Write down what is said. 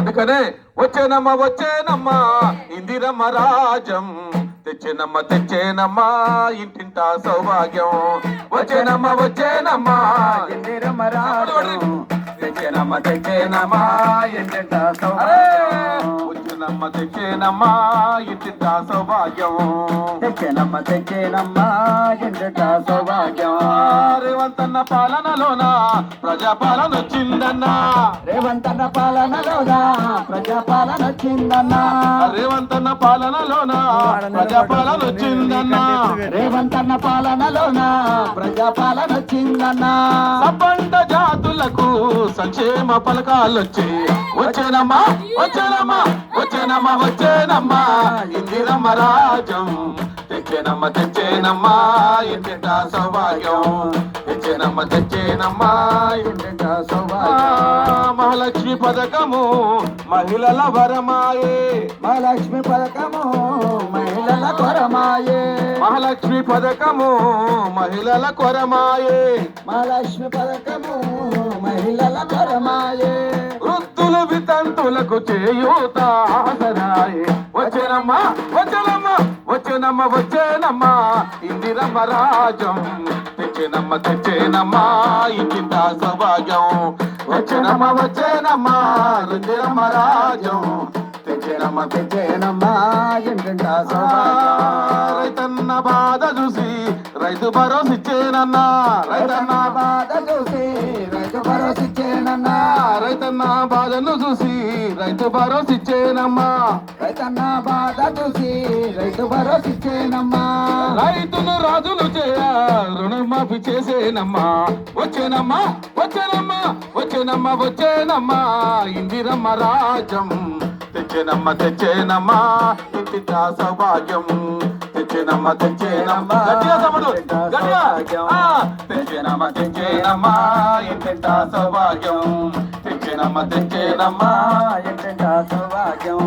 అందుకనే వచ్చేనమ్మా ఇందిరమ్మ రాజం తెచ్చేనమ్మా ఇంటింటా సౌభాగ్యం వచ్చేనమ్మా ఇందిరమ్మ రాజం తెచ్చేనమ్మా ఇంటింటా సౌభాగ్యం తెచ్చేనమ్మా ఇంటింటా సౌభాగ్యం తెచ్చేనమ్మా ఇంటింటా సౌభాగ్యం రేవంతన్న పాలనలోన ప్రజాపాలన వచ్చిందన్నా రేవంతన్న పాలనలోన ప్రజాపాలన వచ్చిందన్నా రేవంతన్న పాలనలోన ప్రజాపాలన వచ్చిందన్నా రేవంతన్న పాలనలోన ప్రజాపాలన వచ్చిందన్నా సబ్బండ జాతులకు సంక్షేమ పథకాలొచ్చి వచ్చేనమ్మా ఇందిరమ్మ రాజం తెచ్చేనమ్మా ఇంటింటా సౌభాగ్యం తెచ్చేనమ్మా ఇంటింటా సౌభాగ్యం మహాలక్ష్మి పథకము మహిళల వరమాయే మహాలక్ష్మి పథకము మహిళల కొరమాయే మహాలక్ష్మి పథకము మహిళల కొరమాయే మహాలక్ష్మి పథకము మహిళల కొరమాయే వృద్ధులు వితంతులకు చేయూత ఆసరాయే వచ్చేనమ్మా ఇందిరమ్మ రాజం తెచ్చేనమ్మా ఇంటింటా సౌభాగ్యం వచ్చేనమ్మా ఇందిరమ్మ రాజం తెచ్చేనమ్మా ఇంటింటా సౌభాగ్యం రైతన్న బాధ చూసి రైతు భరోసా ఇచ్చేనన్నా రైతన్న బాధ చూసి రైతు భరోసా ఇచ్చేనన్నా రైతన్న బాధను చూసి రైతు భరోసా ఇచ్చేనమ్మా రైతన్న బాధ చూసి రైతు భరోసా ఇచ్చేనమ్మా రైతును రాజులు చేయ రుణమాఫీ చేసేనమ్మా వచ్చేనమ్మా ఇందిరమ్మ రాజం తెచ్చేనమ్మా ఇంటింటా సౌభాగ్యం తెచ్చేనమ్మా గట్టిగా తమ్ముడు గట్టిగా తెచ్చేనమ్మా ఇంటింటా సౌభాగ్యం తెచ్చేనమ్మా ఇంటింటా సౌభాగ్యం